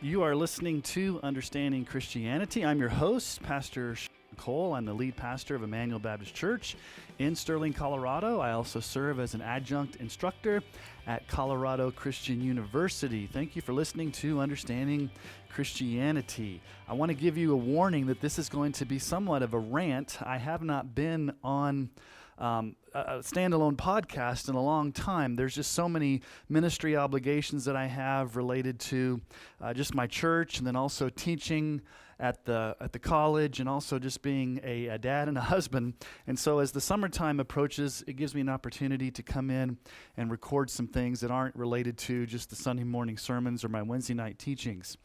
You are listening to Understanding Christianity. I'm your host, Pastor Cole. I'm the lead pastor of Emmanuel Baptist Church in Sterling, Colorado. I also serve as an adjunct instructor at Colorado Christian University. Thank you for listening to Understanding Christianity. I want to give you a warning that this is going to be somewhat of a rant. I have not been on a standalone podcast in a long time. There's just so many ministry obligations that I have related to just my church, and then also teaching at the college, and also just being a dad and a husband. And so as the summertime approaches, it gives me an opportunity to come in and record some things that aren't related to just the Sunday morning sermons or my Wednesday night teachings.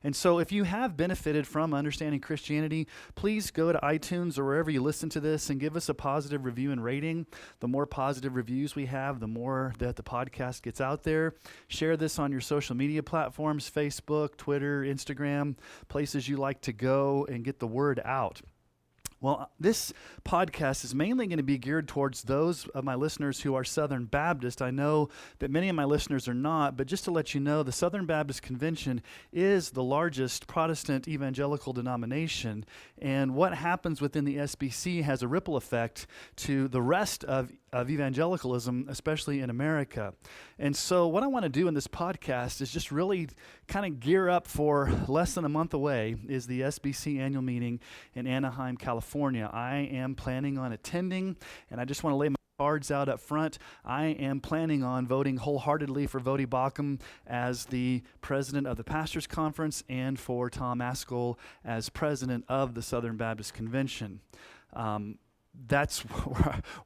And so if you have benefited from Understanding Christianity, please go to iTunes or wherever you listen to this and give us a positive review and rating. The more positive reviews we have, the more that the podcast gets out there. Share this on your social media platforms, Facebook, Twitter, Instagram, places you like to go and get the word out. Well, this podcast is mainly going to be geared towards those of my listeners who are Southern Baptist. I know that many of my listeners are not, but just to let you know, the Southern Baptist Convention is the largest Protestant evangelical denomination, and what happens within the SBC has a ripple effect to the rest of evangelicalism, especially in America. And so what I want to do in this podcast is just really kind of gear up for less than a month away is the SBC annual meeting in Anaheim, California. I am planning on attending, and I just want to lay my cards out up front. I am planning on voting wholeheartedly for Vodi Bakum as the president of the Pastors Conference and for Tom ASCOL as president of the Southern Baptist Convention. That's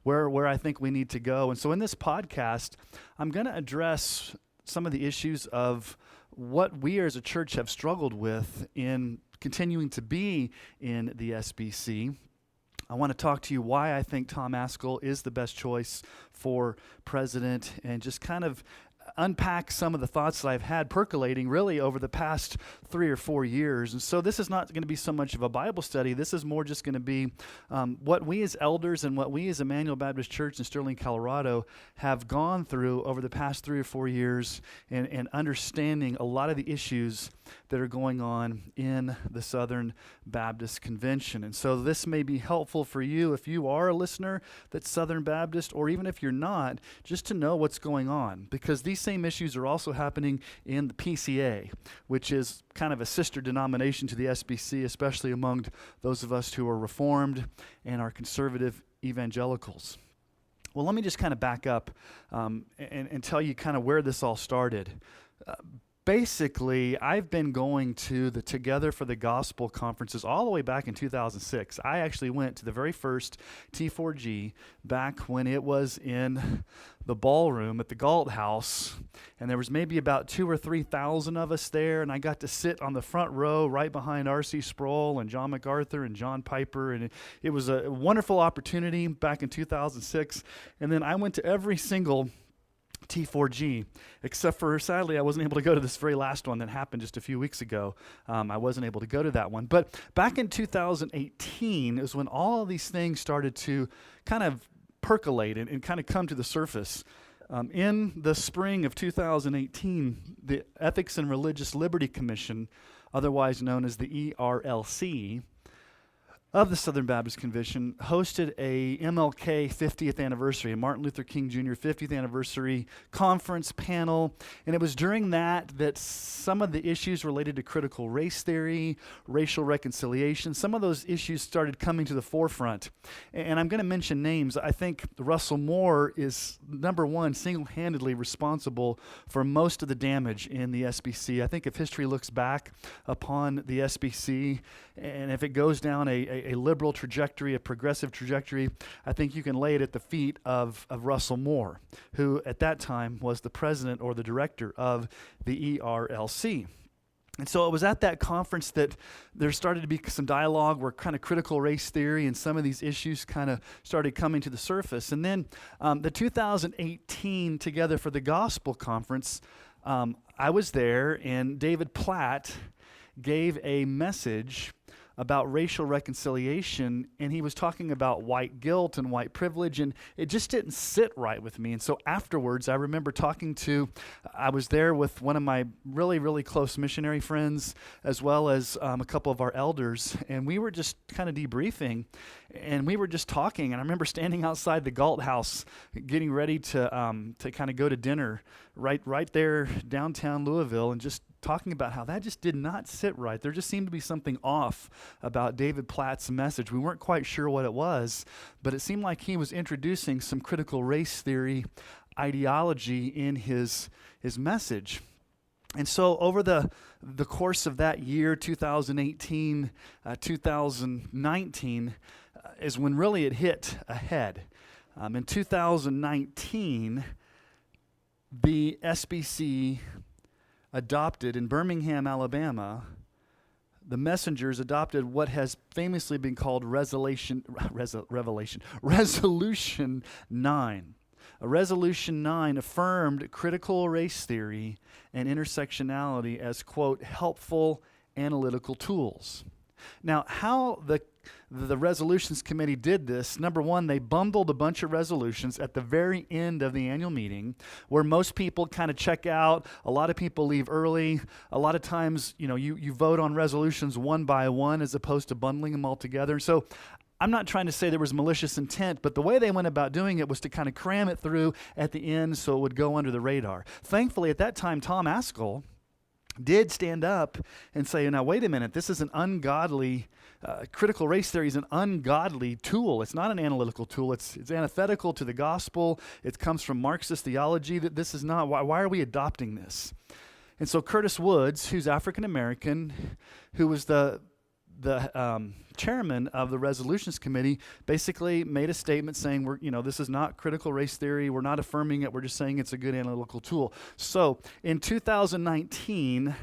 where I think we need to go. And so in this podcast, I'm going to address some of the issues of what we as a church have struggled with in continuing to be in the SBC. I want to talk to you why I think Tom ASCOL is the best choice for president, and just kind of unpack some of the thoughts that I've had percolating really over the past 3 or 4 years. And so this is not going to be so much of a Bible study. This is more just going to be what we as elders and what we as Emmanuel Baptist Church in Sterling, Colorado have gone through over the past 3 or 4 years, and understanding a lot of the issues that are going on in the Southern Baptist Convention. And so this may be helpful for you if you are a listener that's Southern Baptist, or even if you're not, just to know what's going on, because these same issues are also happening in the PCA, which is kind of a sister denomination to the SBC, especially among those of us who are Reformed and are conservative evangelicals. Well, let me just kind of back up and tell you kind of where this all started. Basically, I've been going to the Together for the Gospel conferences all the way back in 2006. I actually went to the very first T4G back when it was in the ballroom at the Galt House, and there was maybe about 2,000 or 3,000 of us there, and I got to sit on the front row right behind R.C. Sproul and John MacArthur and John Piper, and it was a wonderful opportunity back in 2006. And then I went to every single T4G, except for, sadly, I wasn't able to go to this very last one that happened just a few weeks ago. I wasn't able to go to that one. But back in 2018 is when all of these things started to kind of percolate and kind of come to the surface. In the spring of 2018, the Ethics and Religious Liberty Commission, otherwise known as the ERLC, of the Southern Baptist Convention, hosted a MLK 50th anniversary, a Martin Luther King Jr. 50th anniversary conference panel. And it was during that some of the issues related to critical race theory, racial reconciliation, some of those issues started coming to the forefront. And I'm going to mention names. I think Russell Moore is, number one, single-handedly responsible for most of the damage in the SBC. I think if history looks back upon the SBC, and if it goes down a liberal trajectory, a progressive trajectory, I think you can lay it at the feet of Russell Moore, who at that time was the president or the director of the ERLC. And so it was at that conference that there started to be some dialogue where kind of critical race theory and some of these issues kind of started coming to the surface. And then the 2018 Together for the Gospel conference, I was there, and David Platt gave a message about racial reconciliation, and he was talking about white guilt and white privilege, and it just didn't sit right with me. And so afterwards, I remember I was there with one of my really, really close missionary friends, as well as a couple of our elders, and we were just kind of debriefing, and we were just talking, and I remember standing outside the Galt House, getting ready to kind of go to dinner right there downtown Louisville, and just talking about how that just did not sit right. There just seemed to be something off about David Platt's message. We weren't quite sure what it was, but it seemed like he was introducing some critical race theory ideology in his message. And so over the course of that year, 2018, 2019, is when really it hit ahead. In 2019, the SBC adopted in Birmingham, Alabama, the messengers adopted what has famously been called Resolution 9. Resolution 9 affirmed critical race theory and intersectionality as, quote, helpful analytical tools. Now, how the resolutions committee did this, number one, they bundled a bunch of resolutions at the very end of the annual meeting where most people kind of check out. A lot of people leave early. A lot of times, you vote on resolutions one by one as opposed to bundling them all together. So I'm not trying to say there was malicious intent, but the way they went about doing it was to kind of cram it through at the end so it would go under the radar. Thankfully, at that time, Tom ASCOL did stand up and say, now, wait a minute, this is an ungodly, critical race theory is an ungodly tool. It's not an analytical tool. It's antithetical to the gospel. It comes from Marxist theology. That this is not, why are we adopting this? And so Curtis Woods, who's African-American, who was the chairman of the resolutions committee, basically made a statement saying, this is not critical race theory. We're not affirming it. We're just saying it's a good analytical tool. So in 2019,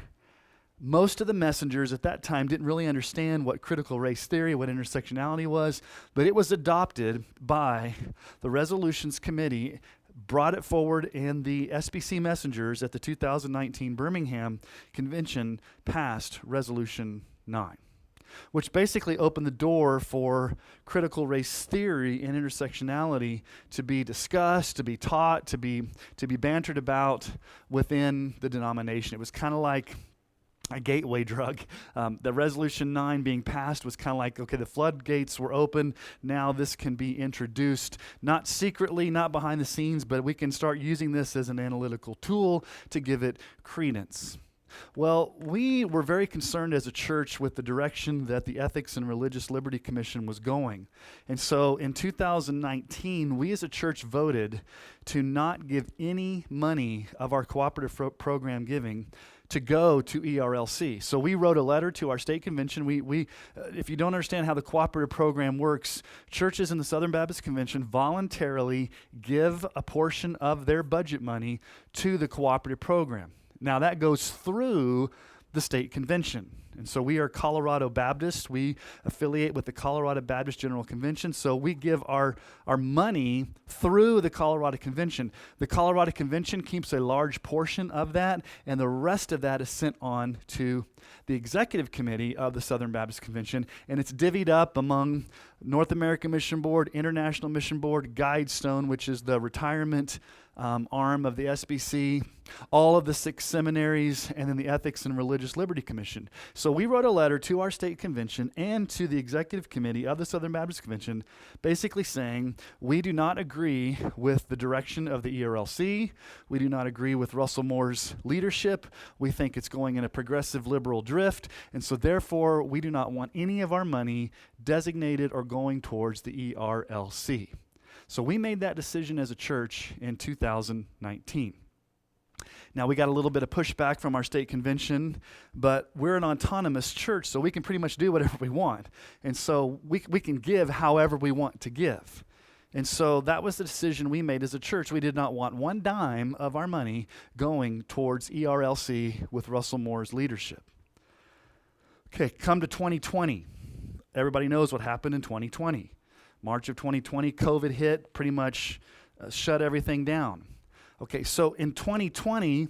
most of the messengers at that time didn't really understand what critical race theory, what intersectionality was, but it was adopted by the resolutions committee, brought it forward, and the SBC messengers at the 2019 Birmingham convention passed Resolution 9. Which basically opened the door for critical race theory and intersectionality to be discussed, to be taught, to be bantered about within the denomination. It was kind of like a gateway drug. The Resolution 9 being passed was kind of like, okay, the floodgates were open. Now this can be introduced, not secretly, not behind the scenes, but we can start using this as an analytical tool to give it credence. Well, we were very concerned as a church with the direction that the Ethics and Religious Liberty Commission was going. And so in 2019, we as a church voted to not give any money of our cooperative program giving to go to ERLC. So we wrote a letter to our state convention. We if you don't understand how the cooperative program works, churches in the Southern Baptist Convention voluntarily give a portion of their budget money to the cooperative program. Now, that goes through the state convention. And so we are Colorado Baptist. We affiliate with the Colorado Baptist General Convention. So we give our money through the Colorado Convention. The Colorado Convention keeps a large portion of that, and the rest of that is sent on to the executive committee of the Southern Baptist Convention, and it's divvied up among North American Mission Board, International Mission Board, Guidestone, which is the retirement arm of the SBC, all of the 6 seminaries, and then the Ethics and Religious Liberty Commission. So we wrote a letter to our state convention and to the executive committee of the Southern Baptist Convention, basically saying we do not agree with the direction of the ERLC. We do not agree with Russell Moore's leadership. We think it's going in a progressive liberal drift, and so therefore we do not want any of our money designated or going towards the ERLC. So we made that decision as a church in 2019. Now, we got a little bit of pushback from our state convention, but we're an autonomous church, so we can pretty much do whatever we want. And so we can give however we want to give. And so that was the decision we made as a church. We did not want one dime of our money going towards ERLC with Russell Moore's leadership. Okay, come to 2020. Everybody knows what happened in 2020. March of 2020, COVID hit, pretty much shut everything down. Okay, so in 2020,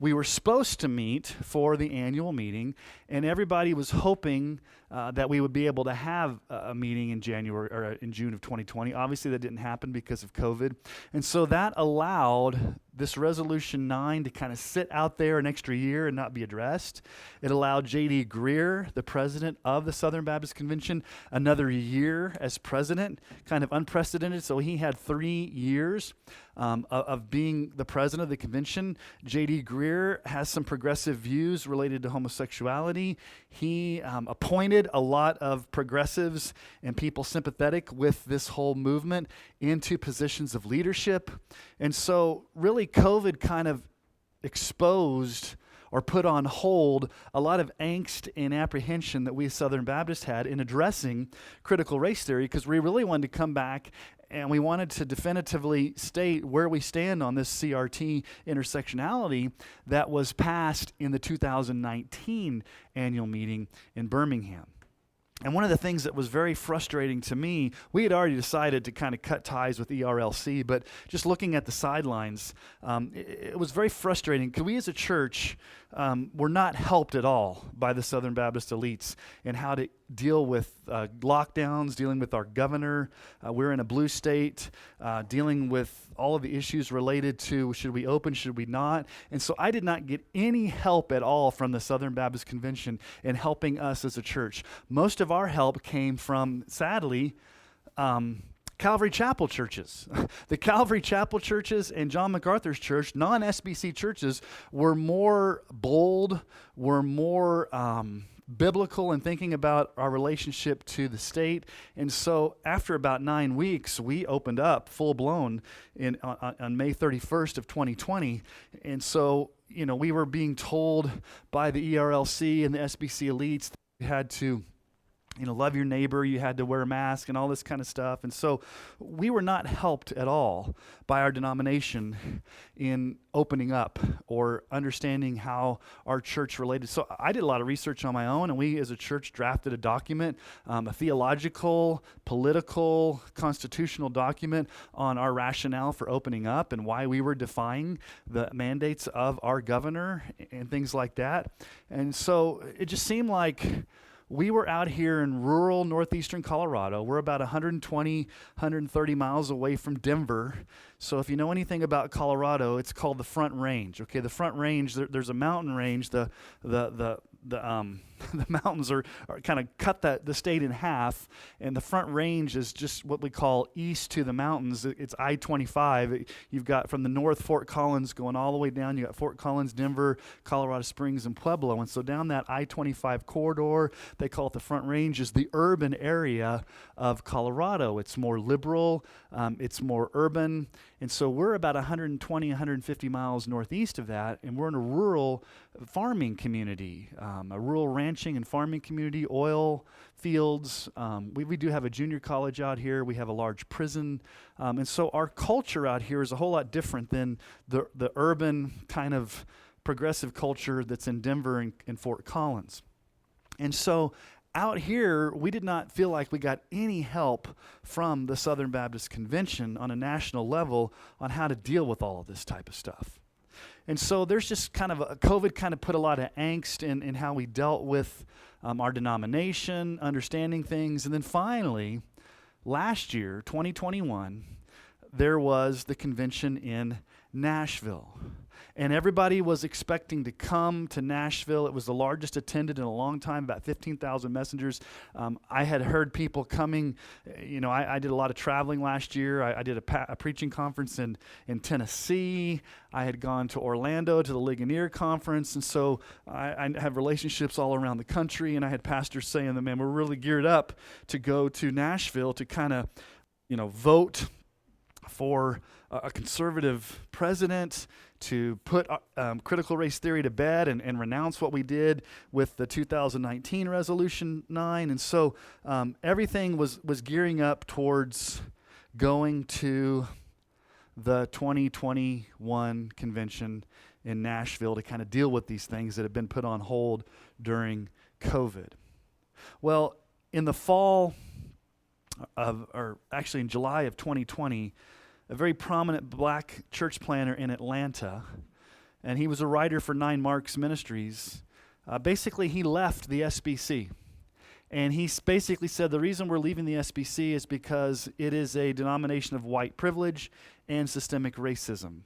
we were supposed to meet for the annual meeting, and everybody was hoping that we would be able to have a meeting in January or in June of 2020. Obviously, that didn't happen because of COVID, and so that allowed this Resolution 9 to kind of sit out there an extra year and not be addressed. It allowed J.D. Greear, the president of the Southern Baptist Convention, another year as president, kind of unprecedented. So he had 3 years of being the president of the convention. J.D. Greear has some progressive views related to homosexuality. He appointed a lot of progressives and people sympathetic with this whole movement into positions of leadership. And so really COVID kind of exposed or put on hold a lot of angst and apprehension that we as Southern Baptists had in addressing critical race theory, because we really wanted to come back and we wanted to definitively state where we stand on this CRT intersectionality that was passed in the 2019 annual meeting in Birmingham. And one of the things that was very frustrating to me, we had already decided to kind of cut ties with ERLC, but just looking at the sidelines, it was very frustrating because we as a church were not helped at all by the Southern Baptist elites in how to deal with lockdowns, dealing with our governor. We're in a blue state, dealing with all of the issues related to should we open, should we not. And so I did not get any help at all from the Southern Baptist Convention in helping us as a church. Most of our help came from, sadly, Calvary Chapel churches. The Calvary Chapel churches and John MacArthur's church, non-SBC churches, were more bold, were more biblical in thinking about our relationship to the state. And so after about 9 weeks, we opened up full-blown on May 31st of 2020. And so, we were being told by the ERLC and the SBC elites that we had to love your neighbor, you had to wear a mask and all this kind of stuff. And so we were not helped at all by our denomination in opening up or understanding how our church related. So I did a lot of research on my own, and we as a church drafted a document, a theological, political, constitutional document on our rationale for opening up and why we were defying the mandates of our governor and things like that. And so it just seemed like we were out here in rural northeastern Colorado. We're about 120, 130 miles away from Denver. So if you know anything about Colorado, it's called the Front Range. Okay, the Front Range, there's a mountain range. The mountains are kind of cut the state in half, and the Front Range is just what we call east to the mountains. It's I-25. You've got from the north Fort Collins going all the way down. You got Fort Collins, Denver, Colorado Springs, and Pueblo. And so down that I-25 corridor, they call it the Front Range, is the urban area of Colorado. It's more liberal. It's more urban. And so we're about 120, 150 miles northeast of that, and we're in a rural farming community, a rural ranching and farming community, oil fields. We do have a junior college out here. We have a large prison. And so our culture out here is a whole lot different than the urban kind of progressive culture that's in Denver and Fort Collins. And so out here, we did not feel like we got any help from the Southern Baptist Convention on a national level on how to deal with all of this type of stuff. And so there's just kind of COVID kind of put a lot of angst in how we dealt with our denomination, understanding things. And then finally, last year, 2021, there was the convention in Nashville. And everybody was expecting to come to Nashville. It was the largest attended in a long time, about 15,000 messengers. I had heard people coming. I did a lot of traveling last year. I did a preaching conference in Tennessee. I had gone to Orlando to the Ligonier conference. And so I have relationships all around the country. And I had pastors saying that, man, we're really geared up to go to Nashville to kind of, vote for a conservative president, to put critical race theory to bed and renounce what we did with the 2019 Resolution 9. And so everything was gearing up towards going to the 2021 convention in Nashville to kind of deal with these things that have been put on hold during COVID. Well, in the fall or actually in July of 2020, a very prominent black church planter in Atlanta, and he was a writer for 9 Marks Ministries, basically he left the SBC. And he basically said the reason we're leaving the SBC is because it is a denomination of white privilege and systemic racism.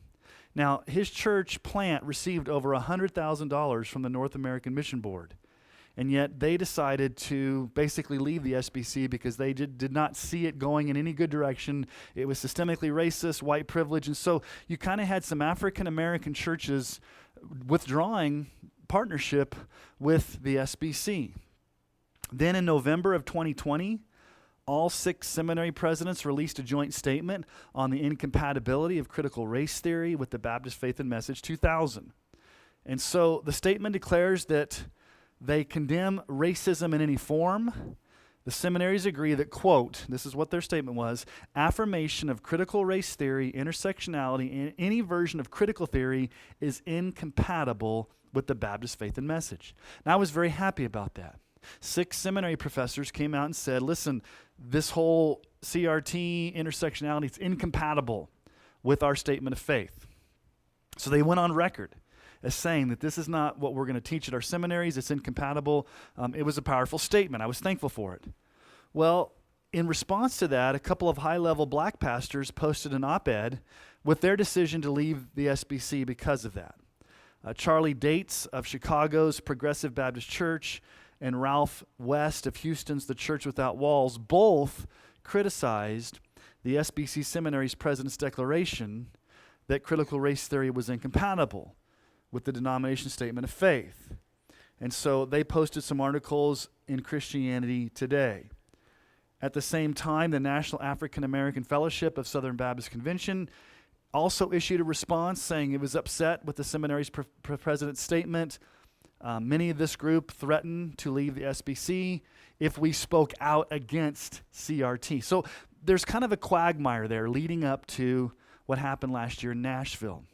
Now, his church plant received over $100,000 from the North American Mission Board. And yet they decided to basically leave the SBC because they did not see it going in any good direction. It was systemically racist, white privilege. And so you kind of had some African American churches withdrawing partnership with the SBC. Then in November of 2020, all 6 seminary presidents released a joint statement on the incompatibility of critical race theory with the Baptist Faith and Message 2000. And so the statement declares that they condemn racism in any form. The seminaries agree that, quote, this is what their statement was, affirmation of critical race theory, intersectionality, and any version of critical theory is incompatible with the Baptist Faith and Message. Now, I was very happy about that. 6 seminary professors came out and said, listen, this whole CRT, intersectionality, it's incompatible with our statement of faith. So they went on record as saying that this is not what we're going to teach at our seminaries. It's incompatible. It was a powerful statement. I was thankful for it. Well, in response to that, a couple of high-level black pastors posted an op-ed with their decision to leave the SBC because of that. Charlie Dates of Chicago's Progressive Baptist Church and Ralph West of Houston's The Church Without Walls both criticized the SBC Seminary's president's declaration that critical race theory was incompatible with the denomination's statement of faith. And so they posted some articles in Christianity Today. At the same time, the National African American Fellowship of Southern Baptist Convention also issued a response saying it was upset with the seminary's president's statement. Many of this group threatened to leave the SBC if we spoke out against CRT. So there's kind of a quagmire there leading up to what happened last year in Nashville.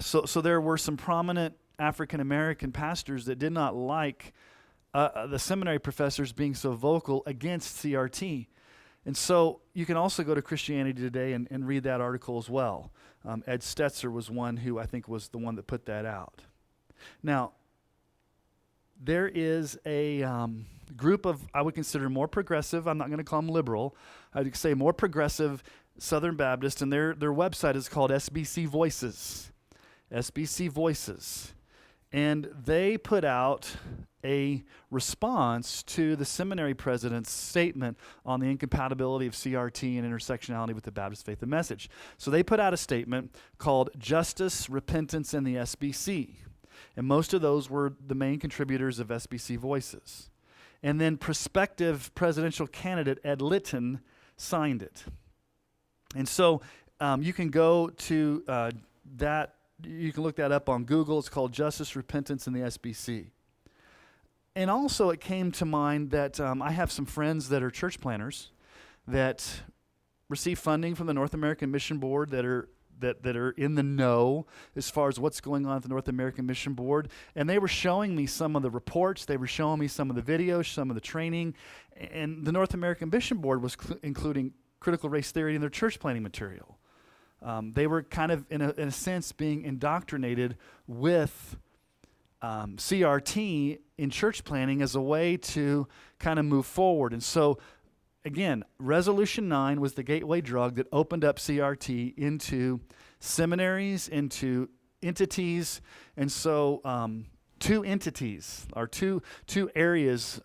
So there were some prominent African American pastors that did not like the seminary professors being so vocal against CRT. And so you can also go to Christianity Today and read that article as well. Ed Stetzer was one who I think was the one that put that out. Now, there is a group of, I would consider more progressive, I'm not going to call them liberal, I'd say more progressive Southern Baptist, and their website is called SBC Voices. SBC Voices. And they put out a response to the seminary president's statement on the incompatibility of CRT and intersectionality with the Baptist Faith and Message. So they put out a statement called Justice, Repentance, and the SBC. And most of those were the main contributors of SBC Voices. And then prospective presidential candidate Ed Litton signed it. And so you can go to that. You can look that up on Google. It's called Justice, Repentance, and the SBC. And also it came to mind that I have some friends that are church planners that receive funding from the North American Mission Board that are in the know as far as what's going on at the North American Mission Board. And they were showing me some of the reports. They were showing me some of the videos, some of the training. And the North American Mission Board was including critical race theory in their church planning material. They were kind of, in a sense, being indoctrinated with CRT in church planning as a way to kind of move forward. And so, again, Resolution 9 was the gateway drug that opened up CRT into seminaries, into entities. And so 2 entities, or two areas,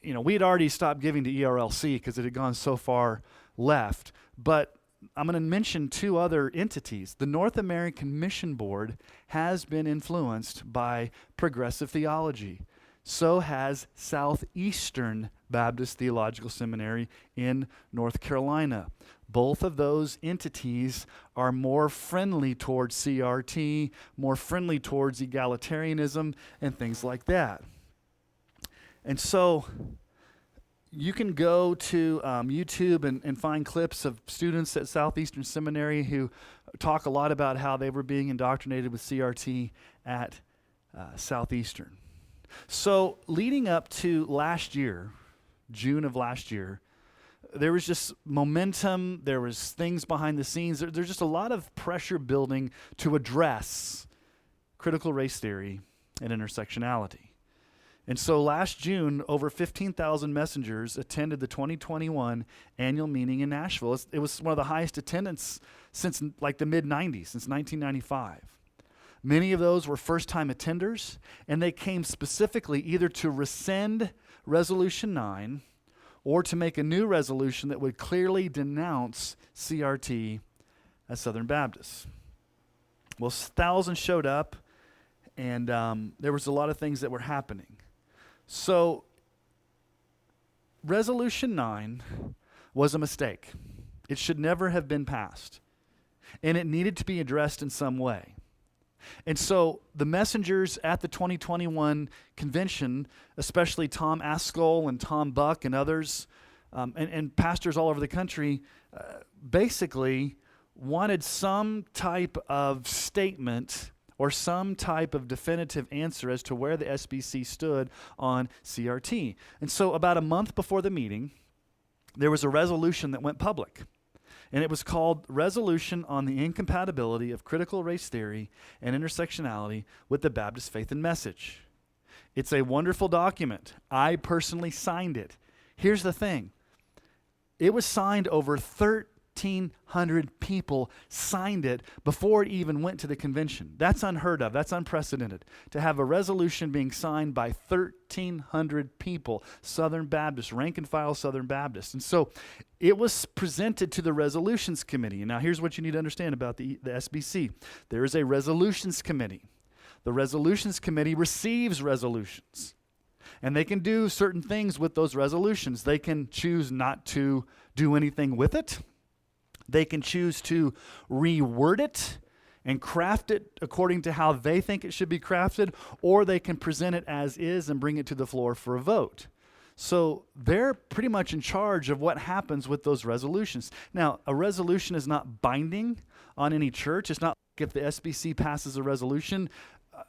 we had already stopped giving to ERLC because it had gone so far left. But I'm going to mention 2 other entities. The North American Mission Board has been influenced by progressive theology. So has Southeastern Baptist Theological Seminary in North Carolina. Both of those entities are more friendly towards CRT, more friendly towards egalitarianism, and things like that. And so you can go to YouTube and find clips of students at Southeastern Seminary who talk a lot about how they were being indoctrinated with CRT at Southeastern. So leading up to last year, June of last year, there was just momentum, there was things behind the scenes, there's just a lot of pressure building to address critical race theory and intersectionality. And so last June, over 15,000 messengers attended the 2021 annual meeting in Nashville. It was one of the highest attendance since like the mid-90s, since 1995. Many of those were first-time attenders, and they came specifically either to rescind Resolution 9 or to make a new resolution that would clearly denounce CRT as Southern Baptists. Well, thousands showed up, and there was a lot of things that were happening. So, Resolution 9 was a mistake. It should never have been passed, and it needed to be addressed in some way. And so the messengers at the 2021 convention, especially Tom ASCOL and Tom Buck and others, and pastors all over the country, basically wanted some type of statement or some type of definitive answer as to where the SBC stood on CRT. And so about a month before the meeting, there was a resolution that went public. And it was called Resolution on the Incompatibility of Critical Race Theory and Intersectionality with the Baptist Faith and Message. It's a wonderful document. I personally signed it. Here's the thing. It was signed over 1,300 people signed it before it even went to the convention. That's unheard of. That's unprecedented. To have a resolution being signed by 1,300 people, Southern Baptists, rank and file Southern Baptists. And so it was presented to the Resolutions Committee. And now here's what you need to understand about the SBC. There is a Resolutions Committee. The Resolutions Committee receives resolutions. And they can do certain things with those resolutions. They can choose not to do anything with it. They can choose to reword it and craft it according to how they think it should be crafted, or they can present it as is and bring it to the floor for a vote. So they're pretty much in charge of what happens with those resolutions. Now, a resolution is not binding on any church. It's not like if the SBC passes a resolution,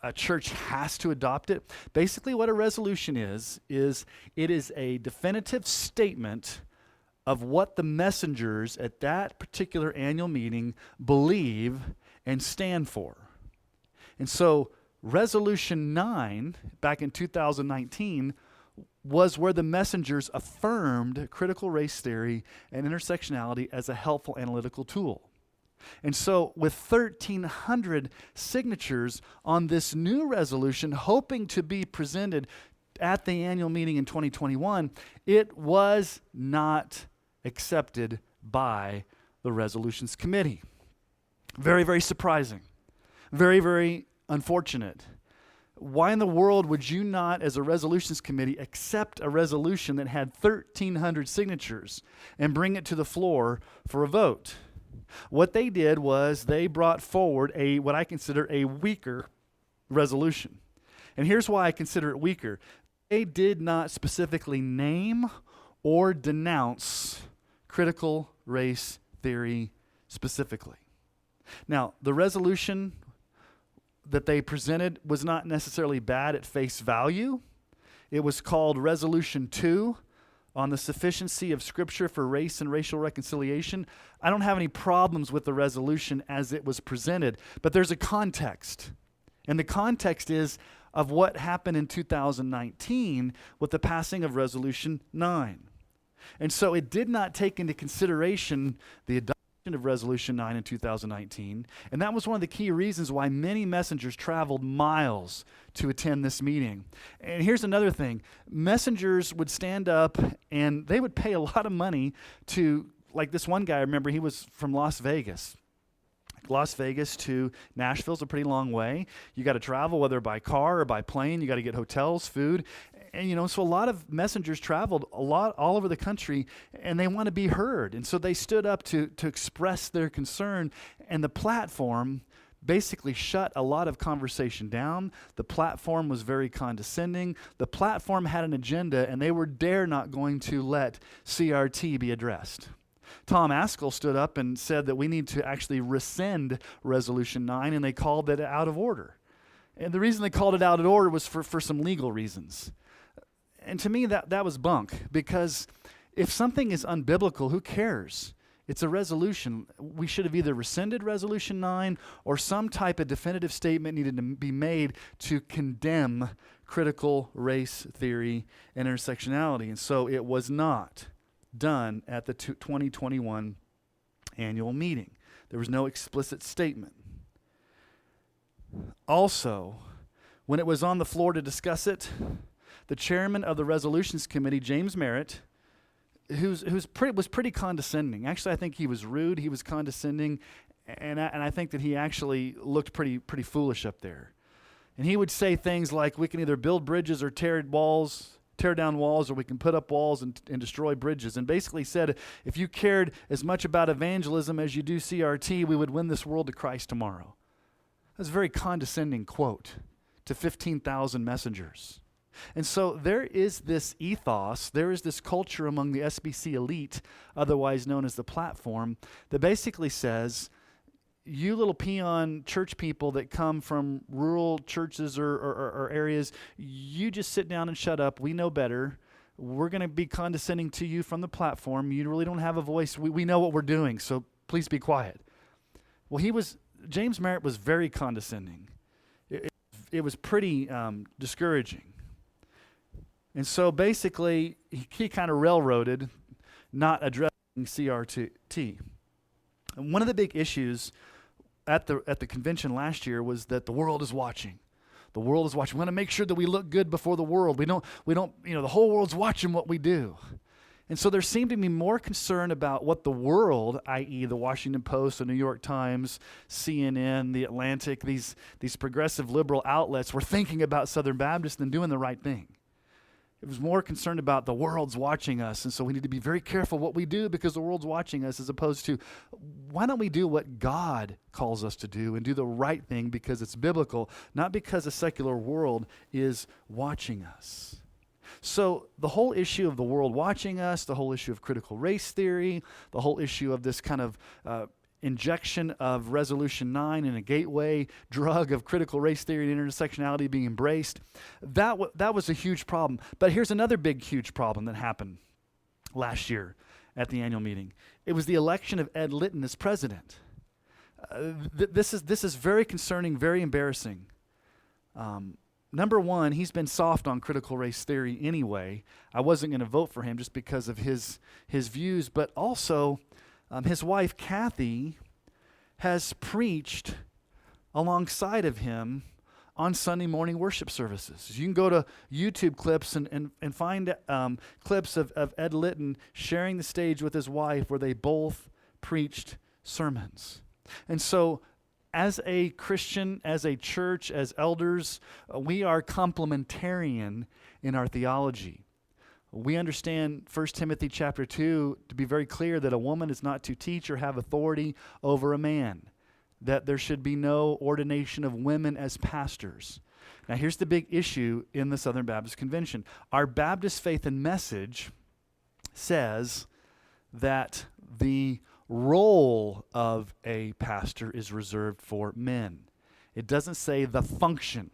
a church has to adopt it. Basically, what a resolution is it is a definitive statement of what the messengers at that particular annual meeting believe and stand for. And so Resolution 9, back in 2019, was where the messengers affirmed critical race theory and intersectionality as a helpful analytical tool. And so with 1,300 signatures on this new resolution, hoping to be presented at the annual meeting in 2021, it was not accepted by the Resolutions Committee. Very, very surprising. Very, very unfortunate. Why in the world would you not, as a Resolutions Committee, accept a resolution that had 1,300 signatures and bring it to the floor for a vote? What they did was they brought forward what I consider a weaker resolution. And here's why I consider it weaker. They did not specifically name or denounce critical race theory specifically. Now, the resolution that they presented was not necessarily bad at face value. It was called Resolution 2 on the sufficiency of Scripture for race and racial reconciliation. I don't have any problems with the resolution as it was presented, but there's a context. And the context is of what happened in 2019 with the passing of Resolution 9. And so it did not take into consideration the adoption of Resolution 9 in 2019, and that was one of the key reasons why many messengers traveled miles to attend this meeting. And here's another thing. Messengers would stand up and they would pay a lot of money to, like this one guy, I remember he was from Las Vegas. Las Vegas to Nashville is a pretty long way. You got to travel, whether by car or by plane. You got to get hotels, food. And, so a lot of messengers traveled a lot all over the country, and they want to be heard. And so they stood up to express their concern, and the platform basically shut a lot of conversation down. The platform was very condescending. The platform had an agenda, and they were not going to let CRT be addressed. Tom ASCOL stood up and said that we need to actually rescind Resolution 9, and they called it out of order. And the reason they called it out of order was for some legal reasons. And to me, that was bunk, because if something is unbiblical, who cares It's a resolution. We should have either rescinded Resolution 9 or some type of definitive statement needed to be made to condemn critical race theory and intersectionality. And so it was not done at the 2021 annual meeting. There was no explicit statement. Also, when it was on the floor to discuss it, the chairman of the Resolutions Committee, James Merritt, was pretty condescending. Actually, I think he was rude. He was condescending, and I think that he actually looked pretty foolish up there. And he would say things like, "We can either build bridges or tear down walls, or we can put up walls and destroy bridges." And basically said, if you cared as much about evangelism as you do CRT, we would win this world to Christ tomorrow. That's a very condescending quote to 15,000 messengers. And so there is this ethos, there is this culture among the SBC elite, otherwise known as the platform, that basically says, you little peon church people that come from rural churches or areas, you just sit down and shut up. We know better. We're going to be condescending to you from the platform. You really don't have a voice. We know what we're doing, so please be quiet. Well, James Merritt was very condescending. It was pretty discouraging. And so basically, he kind of railroaded, not addressing CRT. And one of the big issues at the convention last year was that the world is watching. The world is watching. We want to make sure that we look good before the world. We don't, the whole world's watching what we do. And so there seemed to be more concern about what the world, i.e. the Washington Post, the New York Times, CNN, the Atlantic, these progressive liberal outlets were thinking about Southern Baptists than doing the right thing. It was more concerned about the world's watching us, and so we need to be very careful what we do because the world's watching us, as opposed to, why don't we do what God calls us to do and do the right thing because it's biblical, not because a secular world is watching us. So the whole issue of the world watching us, the whole issue of critical race theory, the whole issue of this kind of injection of Resolution 9 and a gateway drug of critical race theory and intersectionality being embraced, that was a huge problem. But here's another big, huge problem that happened last year at the annual meeting. It was the election of Ed Litton as president. This is very concerning, very embarrassing. Number one, he's been soft on critical race theory anyway. I wasn't going to vote for him just because of his views, but also his wife, Kathy, has preached alongside of him on Sunday morning worship services. You can go to YouTube clips and find clips of Ed Litton sharing the stage with his wife where they both preached sermons. And so as a Christian, as a church, as elders, we are complementarian in our theology. We understand 1 Timothy chapter 2 to be very clear that a woman is not to teach or have authority over a man, that there should be no ordination of women as pastors. Now here's the big issue in the Southern Baptist Convention. Our Baptist Faith and Message says that the role of a pastor is reserved for men. It doesn't say the function.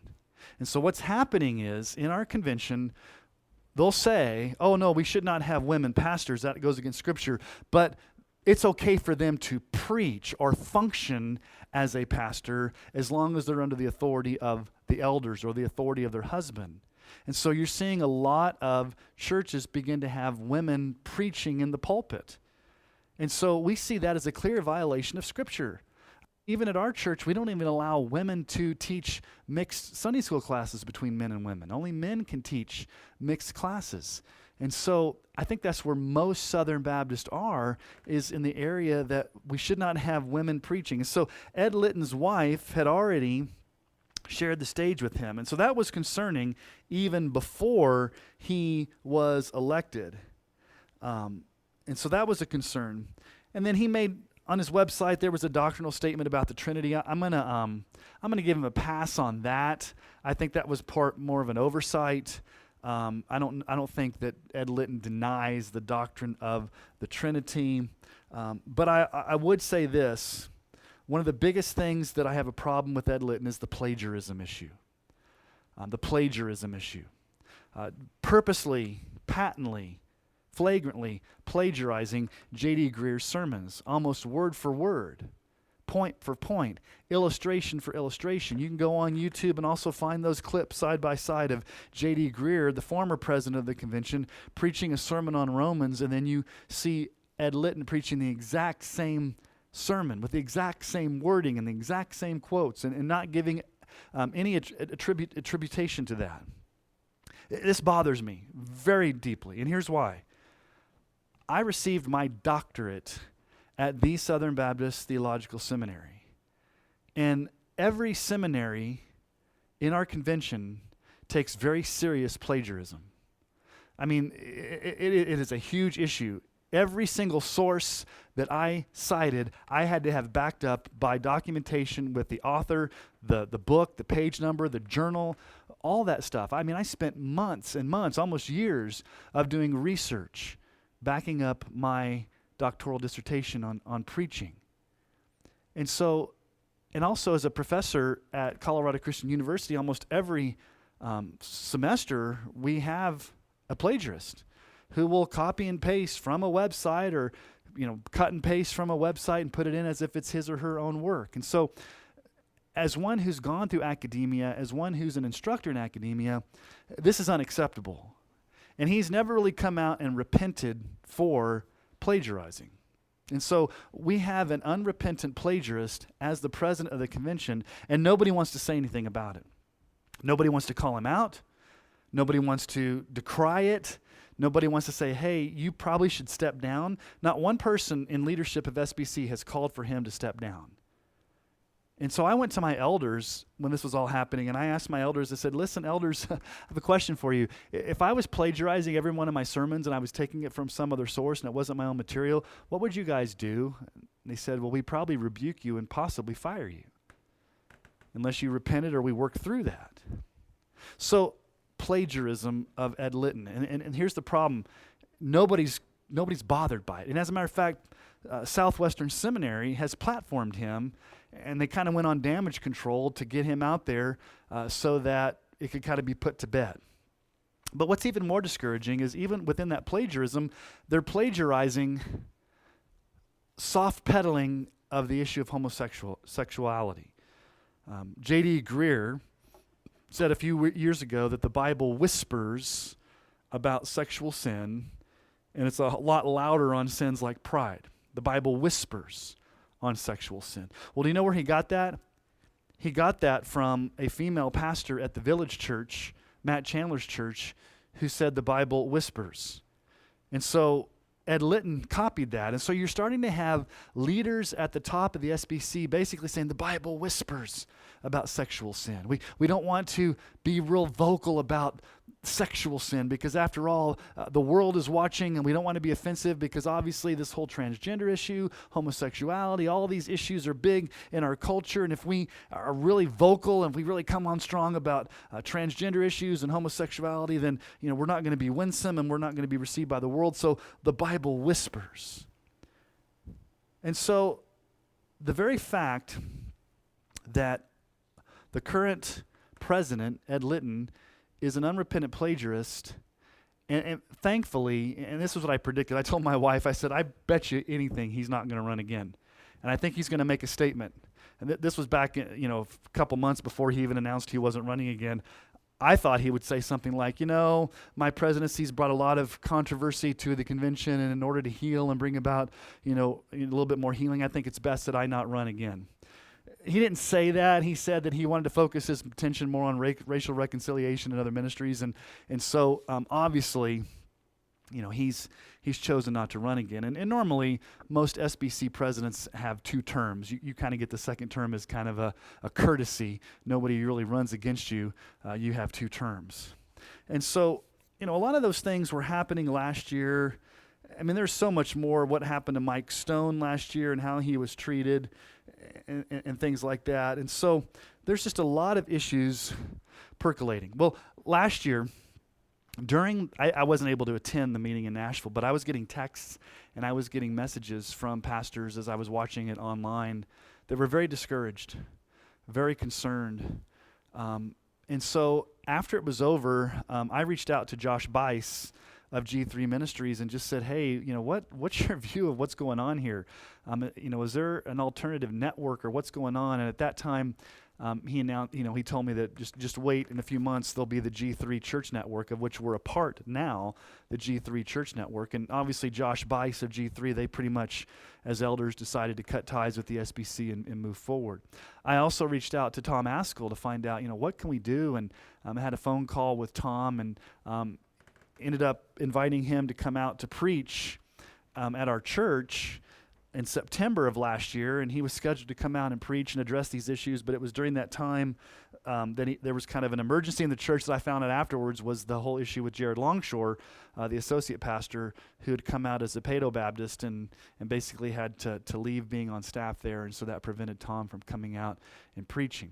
And so what's happening is, in our convention, they'll say, oh no, we should not have women pastors. That goes against Scripture. But it's okay for them to preach or function as a pastor as long as they're under the authority of the elders or the authority of their husband. And so you're seeing a lot of churches begin to have women preaching in the pulpit. And so we see that as a clear violation of Scripture. Even at our church, we don't even allow women to teach mixed Sunday school classes between men and women. Only men can teach mixed classes. And so I think that's where most Southern Baptists are, is in the area that we should not have women preaching. And so Ed Litton's wife had already shared the stage with him. And so that was concerning even before he was elected. And so that was a concern. And then he made, on his website, there was a doctrinal statement about the Trinity. I'm gonna give him a pass on that. I think that was more of an oversight. I don't think that Ed Litton denies the doctrine of the Trinity. But I would say this: one of the biggest things that I have a problem with Ed Litton is the plagiarism issue. Purposely, patently flagrantly plagiarizing J.D. Greer's sermons, almost word for word, point for point, illustration for illustration. You can go on YouTube and also find those clips side by side of J.D. Greer, the former president of the convention, preaching a sermon on Romans, and then you see Ed Litton preaching the exact same sermon with the exact same wording and the exact same quotes, and not giving any attribution to that. This bothers me very deeply, and here's why. I received my doctorate at the Southern Baptist Theological Seminary, and every seminary in our convention takes very serious plagiarism. I mean, it is a huge issue. Every single source that I cited, I had to have backed up by documentation with the author, the book, the page number, the journal, all that stuff. I mean, I spent months and months, almost years, of doing research, backing up my doctoral dissertation on preaching. And so, and also as a professor at Colorado Christian University, almost every semester we have a plagiarist who will copy and paste from a website, or cut and paste from a website and put it in as if it's his or her own work. And so as one who's gone through academia, as one who's an instructor in academia, this is unacceptable. And he's never really come out and repented for plagiarizing. And so we have an unrepentant plagiarist as the president of the convention, and nobody wants to say anything about it. Nobody wants to call him out. Nobody wants to decry it. Nobody wants to say, hey, you probably should step down. Not one person in leadership of SBC has called for him to step down. And so I went to my elders when this was all happening, and I asked my elders, I said, listen, elders, I have a question for you. If I was plagiarizing every one of my sermons and I was taking it from some other source and it wasn't my own material, what would you guys do? And they said, well, we'd probably rebuke you and possibly fire you unless you repented or we worked through that. So plagiarism of Ed Litton. And here's the problem. Nobody's bothered by it. And as a matter of fact, Southwestern Seminary has platformed him, and they kind of went on damage control to get him out there so that it could kind of be put to bed. But what's even more discouraging is even within that plagiarism, they're plagiarizing soft pedaling of the issue of homosexuality. J.D. Greer said a few years ago that the Bible whispers about sexual sin, and it's a lot louder on sins like pride. The Bible whispers on sexual sin. Well, do you know where he got that? He got that from a female pastor at the Village Church, Matt Chandler's church, who said the Bible whispers. And so Ed Litton copied that. And so you're starting to have leaders at the top of the SBC basically saying the Bible whispers about sexual sin. We don't want to be real vocal about sexual sin because after all, the world is watching, and we don't want to be offensive because obviously this whole transgender issue, homosexuality, all these issues are big in our culture. And if we are really vocal and we really come on strong about transgender issues and homosexuality, then we're not going to be winsome and we're not going to be received by the world. So the Bible whispers. And so the very fact that the current president, Ed Litton, is an unrepentant plagiarist, and thankfully, and this is what I predicted, I told my wife, I said, I bet you anything he's not going to run again. And I think he's going to make a statement. And this was back, a couple months before he even announced he wasn't running again. I thought he would say something like, my presidency's brought a lot of controversy to the convention, and in order to heal and bring about, a little bit more healing, I think it's best that I not run again. He didn't say that. He said that he wanted to focus his attention more on racial reconciliation and other ministries. And so obviously, he's chosen not to run again. And normally, most SBC presidents have 2 terms. You kind of get the second term as kind of a courtesy. Nobody really runs against you. You have 2 terms. And so, a lot of those things were happening last year. I mean, there's so much more what happened to Mike Stone last year and how he was treated and things like that. And so there's just a lot of issues percolating. Well, last year, I wasn't able to attend the meeting in Nashville, but I was getting texts and I was getting messages from pastors as I was watching it online that were very discouraged, very concerned. And so after it was over, I reached out to Josh Bice of G3 Ministries and just said, hey, what's your view of what's going on here? Is there an alternative network or what's going on? And at that time, he announced, he told me that just wait, in a few months there'll be the G3 Church Network, of which we're a part now, the G3 Church Network. And obviously Josh Bice of G3, they pretty much, as elders, decided to cut ties with the SBC and move forward. I also reached out to Tom ASCOL to find out, what can we do? And I had a phone call with Tom and ended up inviting him to come out to preach at our church in September of last year, and he was scheduled to come out and preach and address these issues, but it was during that time that there was kind of an emergency in the church that I found out afterwards was the whole issue with Jared Longshore, the associate pastor, who had come out as a Paedo-Baptist and basically had to leave being on staff there, and so that prevented Tom from coming out and preaching.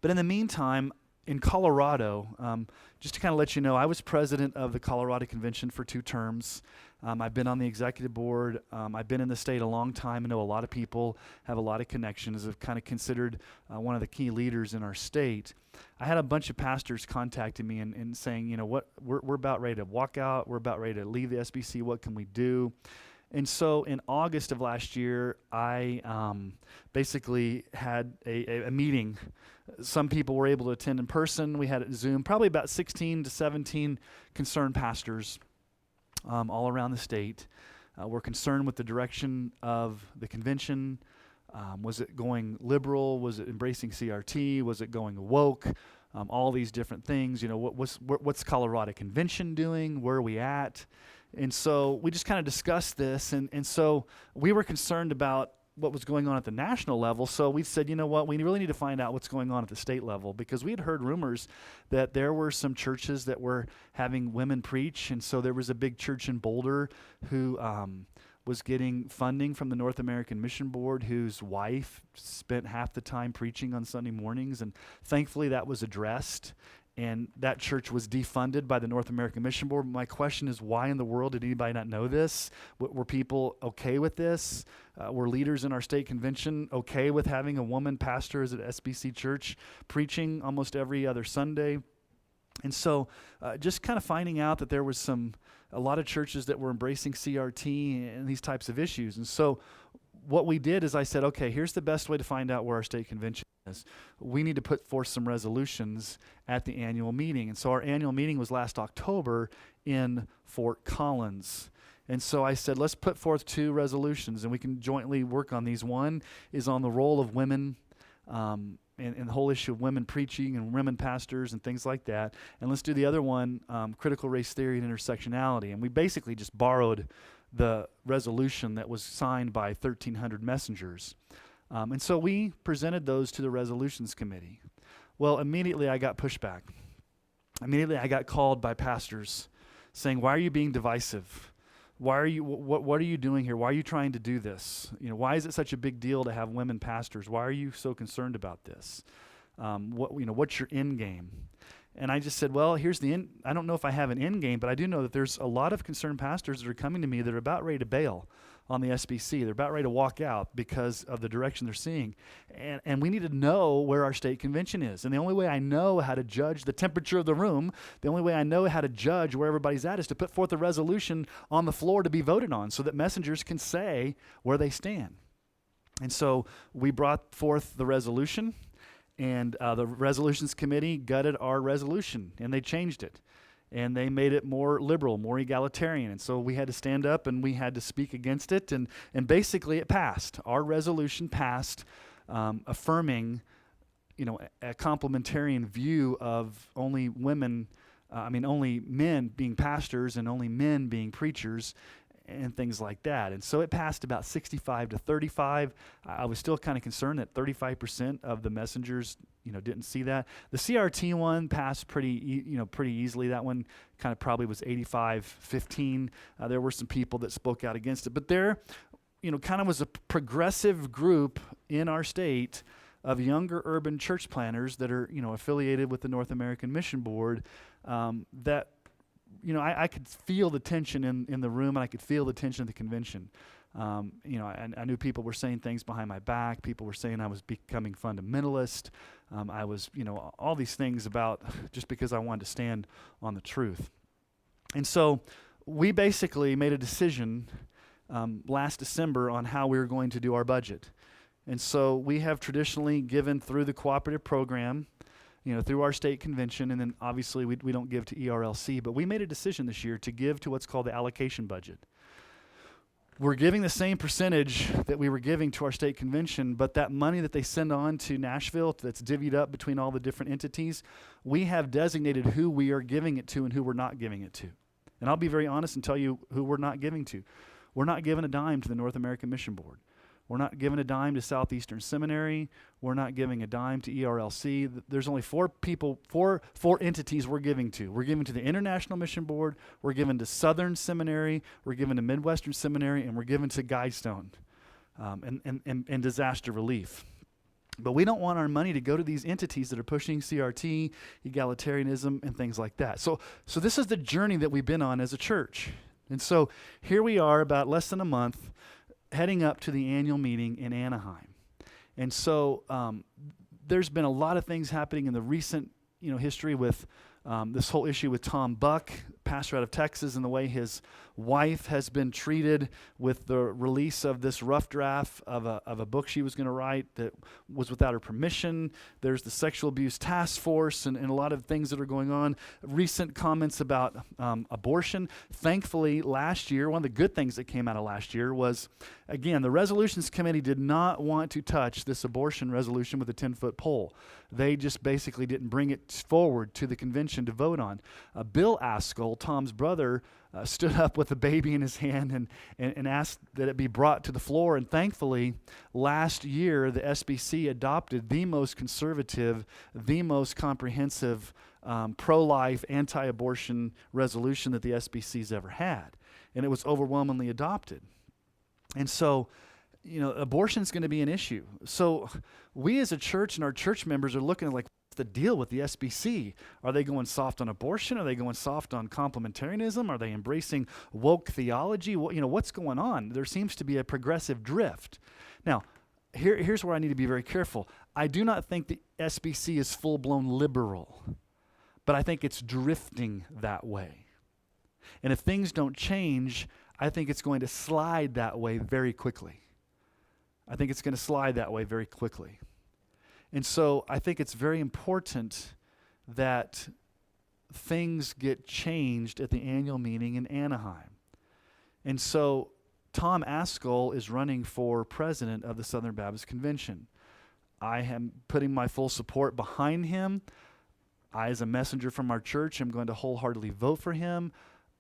But in the meantime, in Colorado, just to kind of let you know, I was president of the Colorado Convention for 2 terms. I've been on the executive board. I've been in the state a long time. I know a lot of people, have a lot of connections. I've kind of considered one of the key leaders in our state. I had a bunch of pastors contacting me and saying, what we're about ready to walk out. We're about ready to leave the SBC. What can we do? And so in August of last year, I basically had a meeting. Some people were able to attend in person. We had it Zoom, probably about 16 to 17 concerned pastors all around the state. Were concerned with the direction of the convention. Was it going liberal? Was it embracing CRT? Was it going woke? All these different things. What's Colorado Convention doing? Where are we at? And so we just kind of discussed this, and so we were concerned about what was going on at the national level. So we said, we really need to find out what's going on at the state level, because we had heard rumors that there were some churches that were having women preach, and so there was a big church in Boulder who was getting funding from the North American Mission Board, whose wife spent half the time preaching on Sunday mornings, and thankfully that was addressed. And that church was defunded by the North American Mission Board. My question is, why in the world did anybody not know this? Were people okay with this? Were leaders in our state convention okay with having a woman pastor at SBC Church preaching almost every other Sunday? And so just kind of finding out that there was a lot of churches that were embracing CRT and these types of issues. And so what we did is I said, okay, here's the best way to find out where our state convention is. We need to put forth some resolutions at the annual meeting. And so our annual meeting was last October in Fort Collins. And so I said, let's put forth 2 resolutions, and we can jointly work on these. One is on the role of women and the whole issue of women preaching and women pastors and things like that. And let's do the other one, critical race theory and intersectionality. And we basically just borrowed the resolution that was signed by 1,300 messengers. And so we presented those to the resolutions committee. Well, immediately I got pushback. Immediately I got called by pastors saying, why are you being divisive? What are you doing here? Why are you trying to do this? Why is it such a big deal to have women pastors? Why are you so concerned about this? What's your end game? And I just said, well, here's the end. I don't know if I have an end game, but I do know that there's a lot of concerned pastors that are coming to me that are about ready to bail on the SBC. They're about ready to walk out because of the direction they're seeing. And we need to know where our state convention is. And the only way I know how to judge the temperature of the room, the only way I know how to judge where everybody's at, is to put forth a resolution on the floor to be voted on so that messengers can say where they stand. And so we brought forth the resolution. And the resolutions committee gutted our resolution, and they changed it. And they made it more liberal, more egalitarian. And so we had to stand up and we had to speak against it. And basically it passed. Our resolution passed, affirming, a complementarian view of only only men being pastors and only men being preachers, and things like that. And so it passed about 65 to 35. I was still kind of concerned that 35% of the messengers, didn't see that. The CRT one passed pretty easily. That one kind of probably was 85-15. There were some people that spoke out against it. But there, kind of was a progressive group in our state of younger urban church planners that are, affiliated with the North American Mission Board, that I could feel the tension in the room, and I could feel the tension at the convention. I knew people were saying things behind my back. People were saying I was becoming fundamentalist. I was, all these things about just because I wanted to stand on the truth. And so we basically made a decision last December on how we were going to do our budget. And so we have traditionally given through the cooperative program, through our state convention, and then obviously we don't give to ERLC, but we made a decision this year to give to what's called the allocation budget. We're giving the same percentage that we were giving to our state convention, but that money that they send on to Nashville that's divvied up between all the different entities, we have designated who we are giving it to and who we're not giving it to. And I'll be very honest and tell you who we're not giving to. We're not giving a dime to the North American Mission Board. We're not giving a dime to Southeastern Seminary. We're not giving a dime to ERLC. There's only four entities we're giving to. We're giving to the International Mission Board. We're giving to Southern Seminary. We're giving to Midwestern Seminary, and we're giving to Guidestone and disaster relief. But we don't want our money to go to these entities that are pushing CRT, egalitarianism, and things like that. So this is the journey that we've been on as a church. And so here we are about less than a month heading up to the annual meeting in Anaheim. And so there's been a lot of things happening in the recent history with this whole issue with Tom Buck, pastor out of Texas, and the way his wife has been treated with the release of this rough draft of a book she was going to write that was without her permission. There's the sexual abuse task force and a lot of things that are going on. Recent comments about abortion. Thankfully, last year, one of the good things that came out of last year was, again, the Resolutions Committee did not want to touch this abortion resolution with a 10-foot pole. They just basically didn't bring it forward to the convention to vote on. Bill ASCOL, Tom's brother, stood up with a baby in his hand and asked that it be brought to the floor. And thankfully, last year, the SBC adopted the most conservative, the most comprehensive pro-life, anti-abortion resolution that the SBC's ever had. And it was overwhelmingly adopted. And so, abortion is going to be an issue. So we as a church and our church members are looking at what's the deal with the SBC? Are they going soft on abortion? Are they going soft on complementarianism? Are they embracing woke theology? What's going on? There seems to be a progressive drift. Now, here's where I need to be very careful. I do not think the SBC is full-blown liberal, but I think it's drifting that way. And if things don't change, I think it's going to slide that way very quickly. And so I think it's very important that things get changed at the annual meeting in Anaheim. And so Tom ASCOL is running for president of the Southern Baptist Convention. I am putting my full support behind him. I, as a messenger from our church, am going to wholeheartedly vote for him.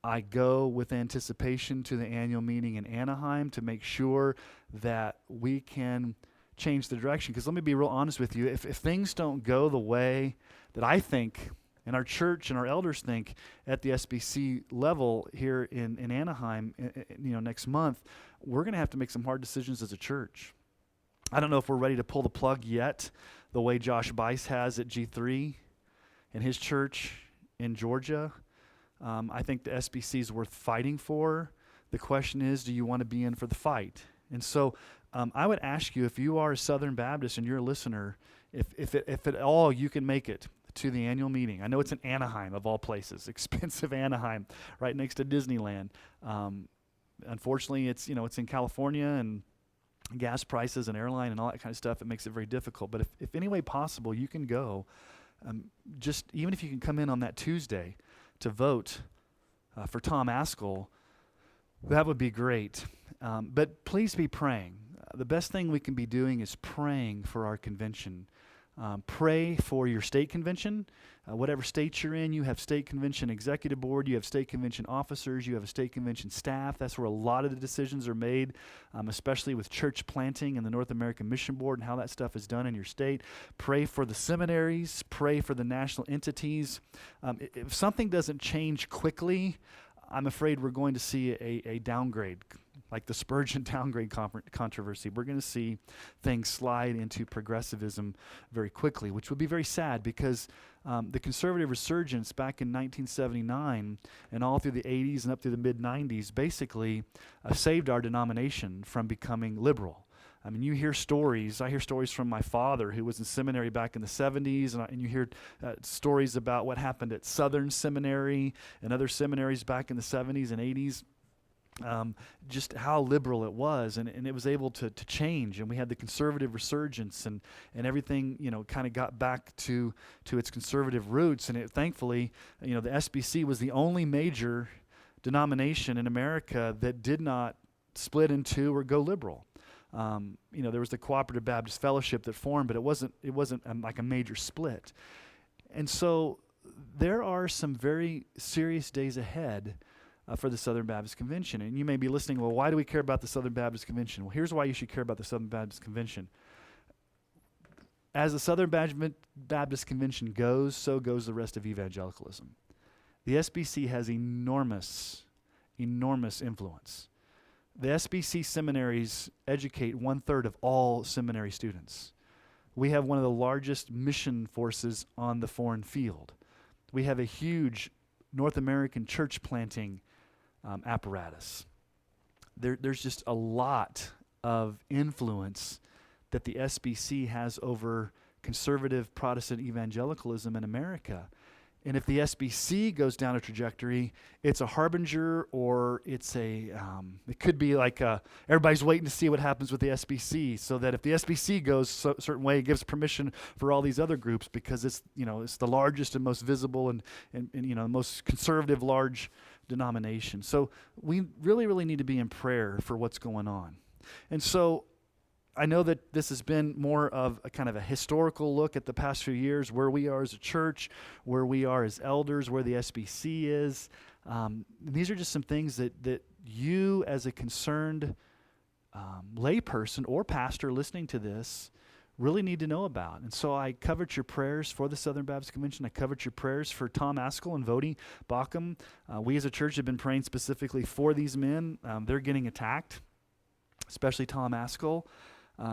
I go with anticipation to the annual meeting in Anaheim to make sure that we can change the direction. Because let me be real honest with you, if things don't go the way that I think and our church and our elders think at the SBC level here in Anaheim, next month, we're going to have to make some hard decisions as a church. I don't know if we're ready to pull the plug yet, the way Josh Bice has at G3 in his church in Georgia. I think the SBC is worth fighting for. The question is, do you want to be in for the fight? And so I would ask you, if you are a Southern Baptist and you're a listener, if at all you can make it to the annual meeting. I know it's in Anaheim, of all places, expensive Anaheim, right next to Disneyland. Unfortunately, it's in California, and gas prices and airline and all that kind of stuff, it makes it very difficult. But if any way possible you can go, just even if you can come in on that Tuesday to vote for Tom ASCOL, that would be great. But please be praying. The best thing we can be doing is praying for our convention. Pray for your state convention. Whatever state you're in, you have state convention executive board, you have state convention officers, you have a state convention staff. That's where a lot of the decisions are made, especially with church planting and the North American Mission Board and how that stuff is done in your state. Pray for the seminaries. Pray for the national entities. If something doesn't change quickly, I'm afraid we're going to see a downgrade, like the Spurgeon downgrade controversy. We're going to see things slide into progressivism very quickly, which would be very sad, because the conservative resurgence back in 1979 and all through the 80s and up through the mid-90s basically saved our denomination from becoming liberal. I mean, you hear stories. I hear stories from my father, who was in seminary back in the 70s, and you hear stories about what happened at Southern Seminary and other seminaries back in the 70s and 80s. Just how liberal it was, and it was able to change, and we had the conservative resurgence, and everything, kind of got back to its conservative roots, and thankfully, the SBC was the only major denomination in America that did not split into or go liberal. There was the Cooperative Baptist Fellowship that formed, but it wasn't like a major split. And so there are some very serious days ahead for the Southern Baptist Convention. And you may be listening, well, why do we care about the Southern Baptist Convention? Well, here's why you should care about the Southern Baptist Convention. As the Southern Baptist Convention goes, so goes the rest of evangelicalism. The SBC has enormous influence. The SBC seminaries educate 1/3 of all seminary students. We have one of the largest mission forces on the foreign field. We have a huge North American church planting apparatus. There's just a lot of influence that the SBC has over conservative Protestant evangelicalism in America. And if the SBC goes down a trajectory, it's a harbinger, or it could be like everybody's waiting to see what happens with the SBC, so that if the SBC goes a certain way, it gives permission for all these other groups, because it's the largest and most visible and most conservative large denomination. So we really, really need to be in prayer for what's going on. And so I know that this has been more of a kind of a historical look at the past few years, where we are as a church, where we are as elders, where the SBC is. These are just some things that you, as a concerned layperson or pastor listening to this, really need to know about. And so I covered your prayers for the Southern Baptist Convention. I covered your prayers for Tom ASCOL and Vodi Bauckham. We as a church have been praying specifically for these men. They're getting attacked, especially Tom ASCOL.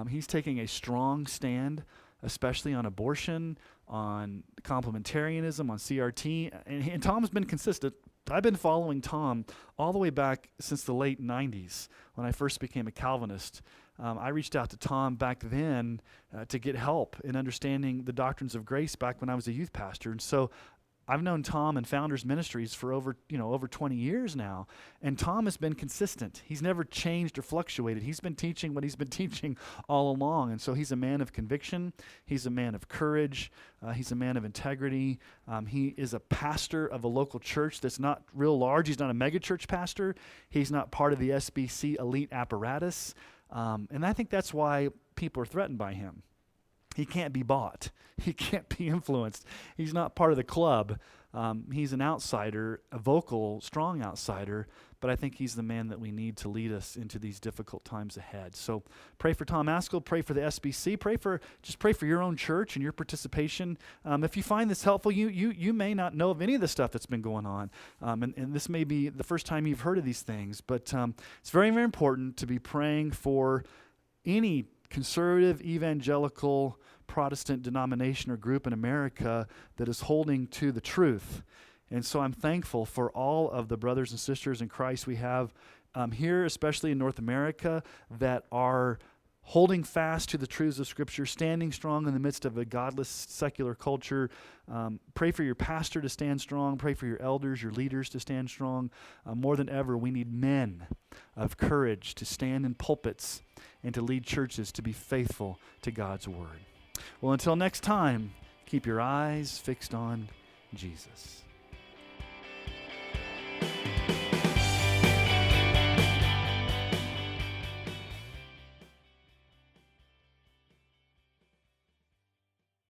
He's taking a strong stand, especially on abortion, on complementarianism, on CRT, and Tom's been consistent. I've been following Tom all the way back since the late 90s when I first became a Calvinist. I reached out to Tom back then to get help in understanding the doctrines of grace back when I was a youth pastor. And so I've known Tom and Founders Ministries for over 20 years now, and Tom has been consistent. He's never changed or fluctuated. He's been teaching what he's been teaching all along, and so he's a man of conviction. He's a man of courage. He's a man of integrity. He is a pastor of a local church that's not real large. He's not a megachurch pastor. He's not part of the SBC elite apparatus, and I think that's why people are threatened by him. He can't be bought. He can't be influenced. He's not part of the club. He's an outsider, a vocal, strong outsider, but I think he's the man that we need to lead us into these difficult times ahead. So pray for Tom ASCOL, pray for the SBC, pray for your own church and your participation. If you find this helpful, you may not know of any of the stuff that's been going on, and this may be the first time you've heard of these things, but it's very, very important to be praying for any conservative, evangelical, Protestant denomination or group in America that is holding to the truth. And so I'm thankful for all of the brothers and sisters in Christ we have here, especially in North America, that are holding fast to the truths of Scripture, standing strong in the midst of a godless secular culture. Pray for your pastor to stand strong. Pray for your elders, your leaders to stand strong. More than ever, we need men of courage to stand in pulpits and to lead churches to be faithful to God's Word. Well, until next time, keep your eyes fixed on Jesus.